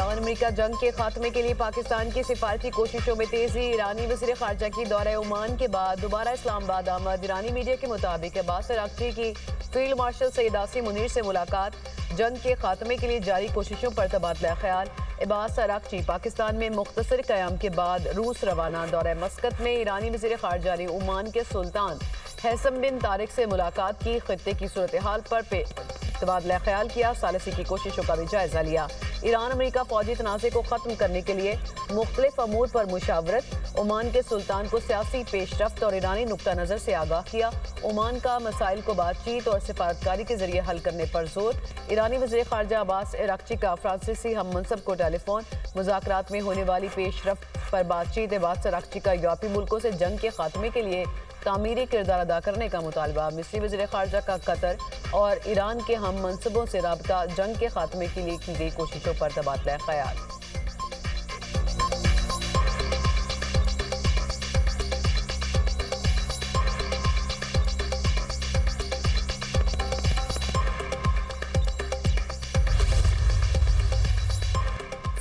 ایران امریکہ جنگ کے خاتمے کے لیے پاکستان کی سفارتی کوششوں میں تیزی۔ ایرانی وزیر خارجہ کی دورہ عمان کے بعد دوبارہ اسلام آباد آمد۔ ایرانی میڈیا کے مطابق عباس اراغچی کی فیلڈ مارشل سید عاصم منیر سے ملاقات، جنگ کے خاتمے کے لیے جاری کوششوں پر تبادلہ خیال۔ عباس اراغچی پاکستان میں مختصر قیام کے بعد روس روانہ۔ دورہ مسقط میں ایرانی وزیر خارجہ نے عمان کے سلطان حیثم بن طارق سے ملاقات کی، خطے کی صورتحال پر تبادلہ خیال کیا، ثالثی کی کوششوں کا بھی جائزہ لیا۔ ایران امریکہ فوجی تنازع کو ختم کرنے کے لیے مختلف امور پر مشاورت، عمان کے سلطان کو سیاسی پیش رفت اور ایرانی نقطہ نظر سے آگاہ کیا۔ عمان کا مسائل کو بات چیت اور سفارتکاری کے ذریعے حل کرنے پر زور۔ ایرانی وزیر خارجہ عباس اراغچی کا فرانسیسی ہم منصب کو ٹیلی فون، مذاکرات میں ہونے والی پیش رفت پر بات چیت۔ عباس اراغچی کا یورپی ملکوں سے جنگ کے خاتمے کے لیے تعمیری کردار ادا کرنے کا مطالبہ۔ مصری وزیر خارجہ کا قطر اور ایران کے ہم منصبوں سے رابطہ، جنگ کے خاتمے کے لیے کی گئی کوششوں پر تبادلہ خیال۔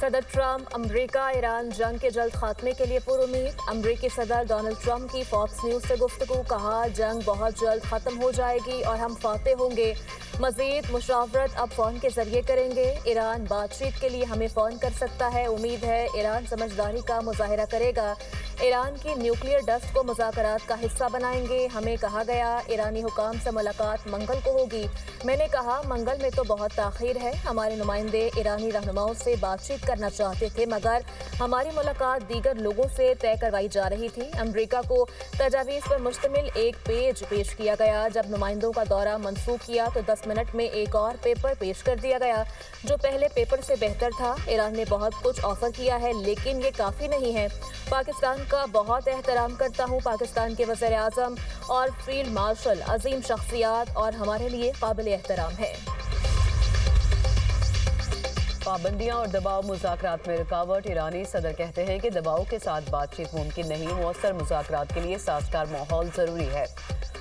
صدر ٹرمپ امریکہ ایران جنگ کے جلد خاتمے کے لیے پر امید۔ امریکی صدر ڈونلڈ ٹرمپ کی فاکس نیوز سے گفتگو، کہا جنگ بہت جلد ختم ہو جائے گی اور ہم فاتح ہوں گے۔ مزید مشاورت اب فون کے ذریعے کریں گے۔ ایران بات چیت کے لیے ہمیں فون کر سکتا ہے، امید ہے ایران سمجھداری کا مظاہرہ کرے گا۔ ایران کی نیوکلیئر ڈسٹ کو مذاکرات کا حصہ بنائیں گے۔ ہمیں کہا گیا ایرانی حکام سے ملاقات منگل کو ہوگی۔ میں نے کہا منگل میں تو بہت تاخیر ہے، ہمارے نمائندے ایرانی رہنماؤں سے بات چیت کرنا چاہتے تھے مگر ہماری ملاقات دیگر لوگوں سے طے کروائی جا رہی تھی۔ امریکہ کو تجاویز پر مشتمل ایک پیج پیش کیا گیا۔ جب نمائندوں کا دورہ منسوخ کیا تو 10 منٹ میں ایک اور پیپر پیش کر دیا گیا جو پہلے پیپر سے بہتر تھا۔ ایران نے بہت کچھ آفر کیا ہے لیکن یہ کافی نہیں ہے۔ پاکستان کا بہت احترام کرتا ہوں، پاکستان کے وزیر اعظم اور فیلڈ مارشل عظیم شخصیات اور ہمارے لیے قابل احترام ہے۔ پابندیاں اور دباؤ مذاکرات میں رکاوٹ۔ ایرانی صدر کہتے ہیں کہ دباؤ کے ساتھ بات چیت ممکن نہیں، مؤثر مذاکرات کے لیے سازگار ماحول ضروری ہے۔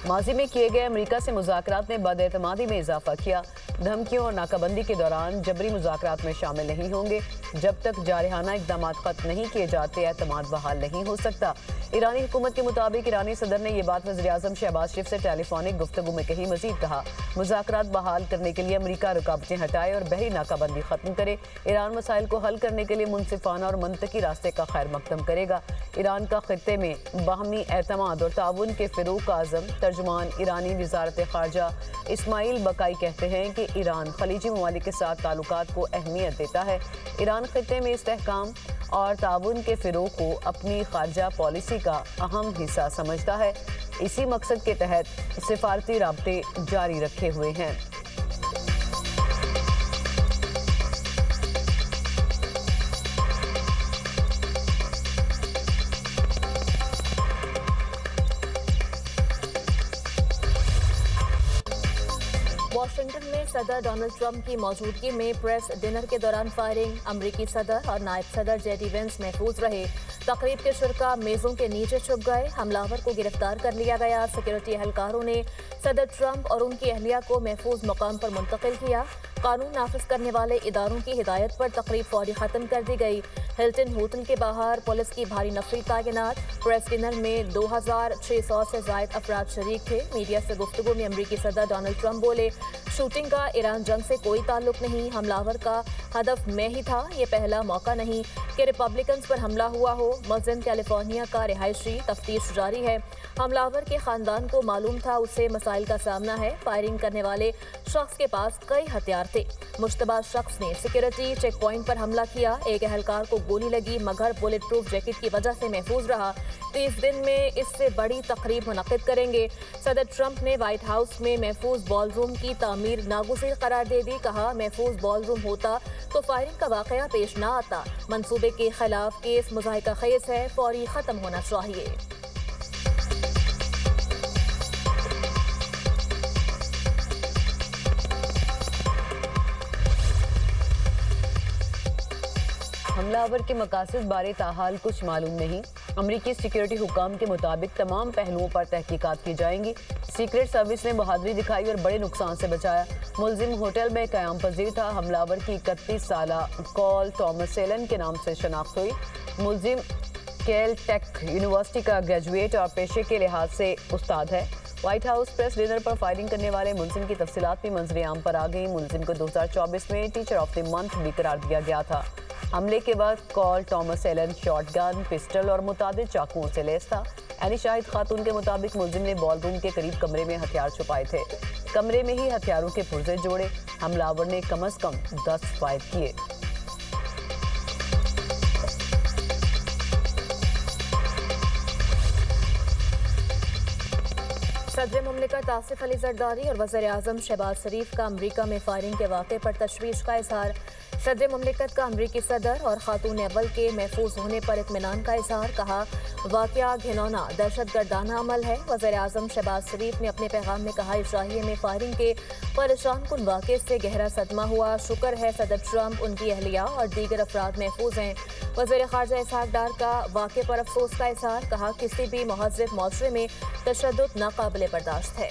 ماضی میں کیے گئے امریکہ سے مذاکرات نے بد اعتمادی میں اضافہ کیا۔ دھمکیوں اور ناکہ بندی کے دوران جبری مذاکرات میں شامل نہیں ہوں گے۔ جب تک جارحانہ اقدامات ختم نہیں کیے جاتے اعتماد بحال نہیں ہو سکتا۔ ایرانی حکومت کے مطابق ایرانی صدر نے یہ بات وزیر اعظم شہباز شریف سے ٹیلی فونک گفتگو میں کہی۔ مزید کہا مذاکرات بحال کرنے کے لیے امریکہ رکاوٹیں ہٹائے اور بحری ناکہ بندی ختم کرے۔ ایران مسائل کو حل کرنے کے لیے منصفانہ اور منطقی راستے کا خیر مقدم کرے گا۔ ایران کا خطے میں باہمی اعتماد اور تعاون کے فروغ کا عزم۔ ترجمان ایرانی وزارت خارجہ اسماعیل بقائی کہتے ہیں کہ ایران خلیجی ممالک کے ساتھ تعلقات کو اہمیت دیتا ہے۔ ایران خطے میں استحکام اور تعاون کے فروغ کو اپنی خارجہ پالیسی کا اہم حصہ سمجھتا ہے۔ اسی مقصد کے تحت سفارتی رابطے جاری رکھے ہوئے ہیں۔ واشنگٹن میں صدر ڈونلڈ ٹرمپ کی موجودگی میں پریس ڈنر کے دوران فائرنگ، امریکی صدر اور نائب صدر جے ڈی وینس محفوظ رہے۔ تقریب کے شرکاء میزوں کے نیچے چھپ گئے، حملہ آور کو گرفتار کر لیا گیا۔ سیکورٹی اہلکاروں نے صدر ٹرمپ اور ان کی اہلیہ کو محفوظ مقام پر منتقل کیا۔ قانون نافذ کرنے والے اداروں کی ہدایت پر تقریب فوری ختم کر دی گئی۔ ہلٹن ہوٹل کے باہر پولیس کی بھاری نفری تعینات۔ پریس ڈنر میں 2600 سے زائد افراد شریک تھے۔ میڈیا سے گفتگو میں امریکی صدر ڈونلڈ ٹرمپ بولے شوٹنگ کا ایران جنگ سے کوئی تعلق نہیں، حملہ آور کا ہدف میں ہی تھا، یہ پہلا موقع نہیں کہ ریپبلکنز پر حملہ ہوا ہو۔ ملزم کیلیفورنیا کا رہائشی، تفتیش جاری ہے۔ حملہ آور کے خاندان کو معلوم تھا اسے مسائل کا سامنا ہے۔ فائرنگ کرنے والے شخص کے پاس کئی ہتھیار تھے۔ مشتبہ شخص نے سیکورٹی چیک پوائنٹ پر حملہ کیا۔ ایک اہلکار کو گولی لگی مگر بلٹ پروف جیکٹ کی وجہ سے محفوظ رہا۔ 30 دن میں اس سے بڑی تقریب منعقد کریں گے۔ صدر ٹرمپ نے وائٹ ہاؤس میں محفوظ بال روم کی تعمیر ناگزیر قرار دے دی، کہا محفوظ بال روم ہوتا تو فائرنگ کا واقعہ پیش نہ آتا۔ منصوبے کے خلاف کیس مضحکہ خیز ہے، فوری ختم ہونا چاہیے۔ حملہ آور کے مقاصد بارے تاحال کچھ معلوم نہیں۔ امریکی سیکورٹی حکام کے مطابق تمام پہلوؤں پر تحقیقات کی جائیں گی۔ سیکرٹ سروس نے بہادری دکھائی اور بڑے نقصان سے بچایا۔ ملزم ہوٹل میں قیام پذیر تھا۔ حملہ آور کی 31 سالہ کال ٹامس ایلن کے نام سے شناخت ہوئی۔ ملزم کیل ٹیک یونیورسٹی کا گریجویٹ اور پیشے کے لحاظ سے استاد ہے۔ وائٹ ہاؤس پریس ڈنر پر فائرنگ کرنے والے ملزم کی تفصیلات بھی منظر عام پر آ گئیں۔ ملزم کو 2024 میں ٹیچر آف دی منتھ بھی قرار دیا گیا تھا۔ حملے کے بعد کال ٹامس ایلن شارٹ گن، پسٹل اور متعدد چاقوؤں سے لیس تھا۔ عینی شاہد خاتون کے مطابق ملزم نے بال روم کے قریب کمرے میں ہتھیار چھپائے تھے۔ کمرے میں ہی ہتھیاروں کے پرزے جوڑے۔ حملہ آور نے کم از کم 10 فائر کیے۔ صدر مملکت آصف علی زرداری اور وزیر اعظم شہباز شریف کا امریکہ میں فائرنگ کے واقعے پر تشویش کا اظہار۔ صدر مملکت کا امریکی صدر اور خاتون اول کے محفوظ ہونے پر اطمینان کا اظہار، کہا واقعہ گھناؤنا دہشت گردانہ عمل ہے۔ وزیر اعظم شہباز شریف نے اپنے پیغام میں کہا اسرائیل میں فائرنگ کے پریشان کن واقعے سے گہرا صدمہ ہوا۔ شکر ہے صدر ٹرمپ، ان کی اہلیہ اور دیگر افراد محفوظ ہیں۔ وزیر خارجہ اسحاق ڈار کا واقعے پر افسوس کا اظہار، کہا کسی بھی مہذب معاشرے میں تشدد ناقابل برداشت ہے۔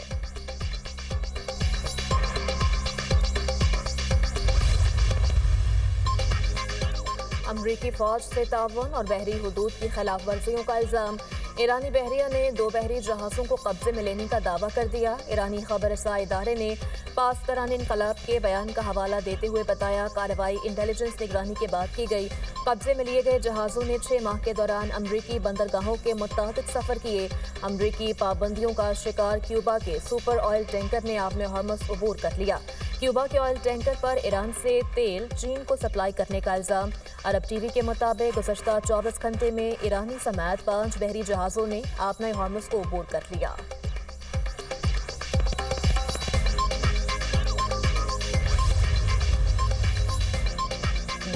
امریکی فوج سے تعاون اور بحری حدود کی خلاف ورزیوں کا الزام۔ ایرانی بحریہ نے 2 بحری جہازوں کو قبضے میں لینے کا دعویٰ کر دیا۔ ایرانی خبر رساں ادارے نے پاسداران انقلاب کے بیان کا حوالہ دیتے ہوئے بتایا کارروائی انٹیلیجنس نگرانی کے بعد کی گئی۔ قبضے میں لیے گئے جہازوں نے 6 ماہ کے دوران امریکی بندرگاہوں کے متعدد سفر کیے۔ امریکی پابندیوں کا شکار کیوبا کے سپر آئل ٹینکر نے آب میں ہارمز عبور کر لیا۔ کیوبا کے آئل ٹینکر پر ایران سے تیل چین کو سپلائی کرنے کا الزام۔ عرب ٹی وی کے مطابق گزشتہ 24 گھنٹے میں ایرانی سمیت 5 بحری جہازوں نے آب میں ہارمز کو عبور کر لیا۔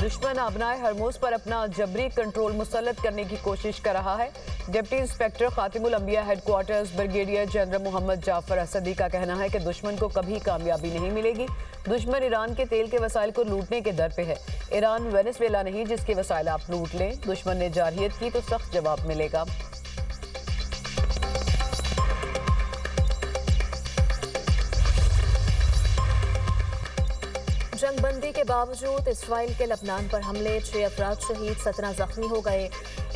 دشمن ابنائے ہرموز پر اپنا جبری کنٹرول مسلط کرنے کی کوشش کر رہا ہے۔ ڈپٹی انسپیکٹر خاتم الانبیاء ہیڈ کوارٹرز بریگیڈیئر جنرل محمد جعفر اسدی کا کہنا ہے کہ دشمن کو کبھی کامیابی نہیں ملے گی۔ دشمن ایران کے تیل کے وسائل کو لوٹنے کے در پہ ہے۔ ایران وینزویلا نہیں جس کے وسائل آپ لوٹ لیں۔ دشمن نے جارحیت کی تو سخت جواب ملے گا۔ جنگ بندی کے باوجود اسرائیل کے لبنان پر حملے، 6 افراد شہید، 17 زخمی ہو گئے۔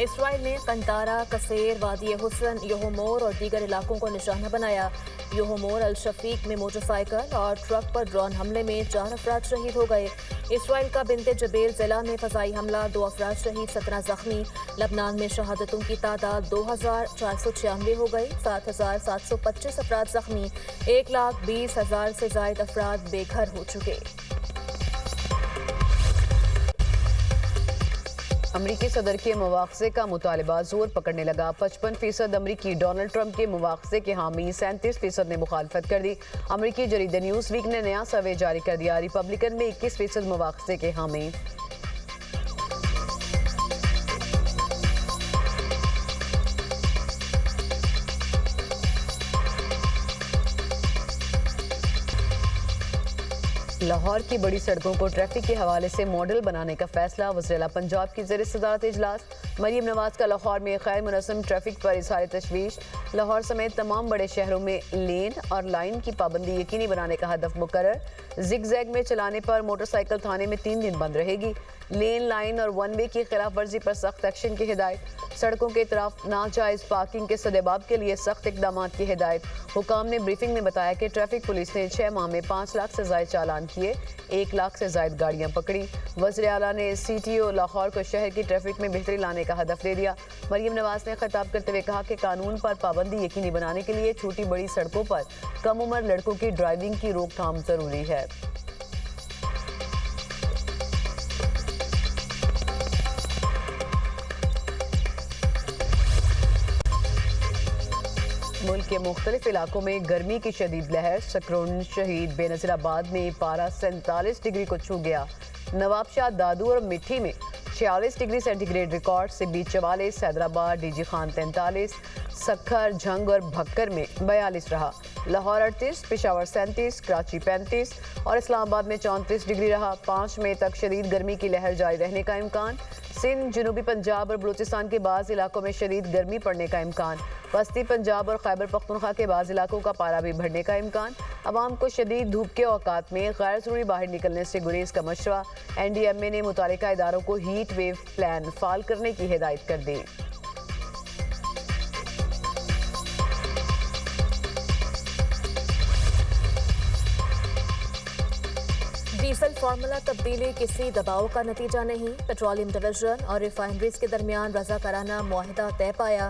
اسرائیل نے قنطارہ، قصیر، وادی حسن، یہومور اور دیگر علاقوں کو نشانہ بنایا۔ یہومور الشفیق میں موٹر سائیکل اور ٹرک پر ڈرون حملے میں 4 افراد شہید ہو گئے۔ اسرائیل کا بنت جبیل ضلع میں فضائی حملہ، 2 افراد شہید، 17 زخمی۔ لبنان میں شہادتوں کی تعداد 2496 ہو گئی، 7725 افراد زخمی، 1,20,000 سے زائد افراد بے گھر ہو چکے۔ امریکی صدر کے مواخذے کا مطالبہ زور پکڑنے لگا۔ 55% امریکی ڈونلڈ ٹرمپ کے مواخذے کے حامی، 37% نے مخالفت کر دی۔ امریکی جریدہ نیوز ویک نے نیا سروے جاری کر دیا۔ ریپبلکن میں 21% مواخذے کے حامی۔ لاہور کی بڑی سڑکوں کو ٹریفک کے حوالے سے ماڈل بنانے کا فیصلہ۔ وزیراعلیٰ پنجاب کی زیر صدارت اجلاس۔ مریم نواز کا لاہور میں غیر منظم ٹریفک پر اظہار تشویش۔ لاہور سمیت تمام بڑے شہروں میں لین اور لائن کی پابندی یقینی بنانے کا ہدف مقرر۔ زگ زیگ میں چلانے پر موٹر سائیکل تھانے میں 3 دن بند رہے گی۔ لین، لائن اور ون وے کی خلاف ورزی پر سخت ایکشن کی ہدایت۔ سڑکوں کے اطراف ناجائز پارکنگ کے سدباب کے لیے سخت اقدامات کی ہدایت۔ حکام نے بریفنگ میں بتایا کہ ٹریفک پولیس نے 6 ماہ میں 5 لاکھ سے زائد چالان کیے، 1 لاکھ سے زائد گاڑیاں پکڑی۔ وزیر اعلیٰ نے سی ٹی او لاہور کو شہر کی ٹریفک میں بہتری لانے کا ہدف دے دیا۔ مریم نواز نے خطاب کرتے ہوئے کہا کہ قانون پر پابندی یقینی بنانے کے لیے چھوٹی بڑی سڑکوں پر کم عمر لڑکوں کی ڈرائیونگ کی روک تھام ضروری ہے۔ ملک کے مختلف علاقوں میں گرمی کی شدید لہر۔ سکرون شہید بے نظیر آباد میں پارہ 47 ڈگری کو چھو گیا۔ نواب شاہ دادو اور مٹھی میں 46 ڈگری سینٹی گریڈ ریکارڈ، سبی 44، حیدرآباد ڈی جی خان 43، سکھر، جھنگ اور بھکر میں 42 رہا۔ لاہور 38، پشاور 37، کراچی 35 اور اسلام آباد میں 34 ڈگری رہا۔ 5 مئی تک شدید گرمی کی لہر جاری رہنے کا امکان۔ سندھ، جنوبی پنجاب اور بلوچستان کے بعض علاقوں میں شدید گرمی پڑنے کا امکان، وسطی پنجاب اور خیبر پختونخوا کے بعض علاقوں کا پارہ بھی بڑھنے کا امکان، عوام کو شدید دھوپ کے اوقات میں غیر ضروری باہر نکلنے سے گریز کا مشورہ، این ڈی ایم اے نے متعلقہ اداروں کو ہیٹ ویو پلان فعال کرنے کی ہدایت کر دی۔ ڈیزل فارمولا تبدیلی کسی دباؤ کا نتیجہ نہیں، پیٹرولیم ڈویژن اور ریفائنریز کے درمیان رضاکارانہ معاہدہ طے پایا،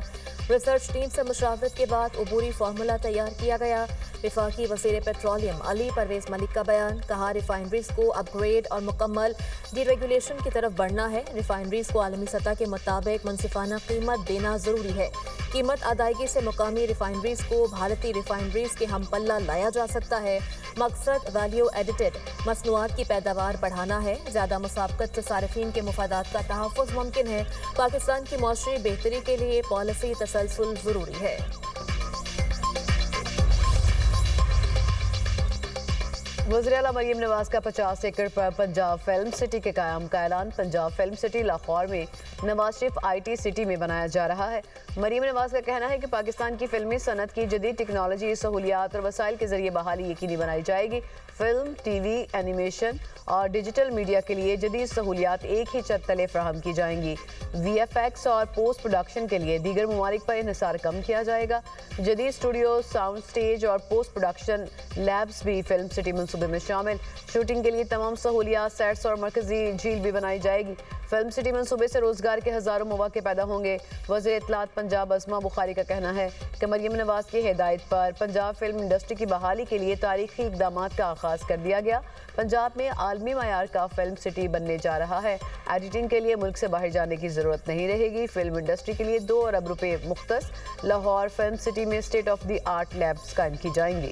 ریسرچ ٹیم سے مشاورت کے بعد عبوری فارمولا تیار کیا گیا، وفاقی وزیر پیٹرولیم علی پرویز ملک کا بیان، کہا ریفائنریز کو اپ گریڈ اور مکمل ڈی ریگولیشن کی طرف بڑھنا ہے، ریفائنریز کو عالمی سطح کے مطابق منصفانہ قیمت دینا ضروری ہے، قیمت ادائیگی سے مقامی ریفائنریز کو بھارتی ریفائنریز کے ہم پلہ لایا جا سکتا ہے، مقصد ویلیو ایڈیٹڈ مصنوعات کی پیداوار بڑھانا ہے، زیادہ مسابقت سے صارفین کے مفادات کا تحفظ ممکن ہے، پاکستان کی معاشی بہتری کے لیے پالیسی تسلسل ضروری ہے۔ وزیراعلیٰ مریم نواز کا 50 ایکڑ پر پنجاب فلم سٹی کے قیام کا اعلان، پنجاب فلم سٹی لاہور میں Nawaz Sharif I T city میں بنایا جا رہا ہے۔ مریم نواز کا کہنا ہے کہ پاکستان کی فلمی صنعت کی جدید ٹیکنالوجی، سہولیات اور وسائل کے ذریعے بحالی یقینی بنائی جائے گی۔ فلم، ٹی وی، اینیمیشن اور ڈیجیٹل میڈیا کے لیے جدید سہولیات ایک ہی چھت تلے فراہم کی جائیں گی۔ وی ایف ایکس اور پوسٹ پروڈکشن کے لیے دیگر ممالک پر انحصار کم کیا جائے گا۔ جدید اسٹوڈیو، ساؤنڈ سٹیج اور پوسٹ پروڈکشن لیبز بھی فلم سٹی منصوبے میں شامل، شوٹنگ کے لیے تمام سہولیات، سیٹس اور مرکزی جھیل بھی بنائی جائے گی۔ فلم سٹی منصوبے سے روزگار کے ہزاروں مواقع پیدا ہوں گے۔ وزیر اطلاعات پنجاب عظمہ بخاری کا کہنا ہے کہ مریم نواز کی ہدایت پر پنجاب فلم انڈسٹری کی بحالی کے لیے تاریخی اقدامات کا آغاز کر دیا گیا۔ پنجاب میں عالمی معیار کا فلم سٹی بننے جا رہا ہے۔ ایڈیٹنگ کے لیے ملک سے باہر جانے کی ضرورت نہیں رہے گی۔ فلم انڈسٹری کے لیے 2 ارب روپے مختص لاہور فلم سٹی میں state of the art labs قائم کی جائیں گی۔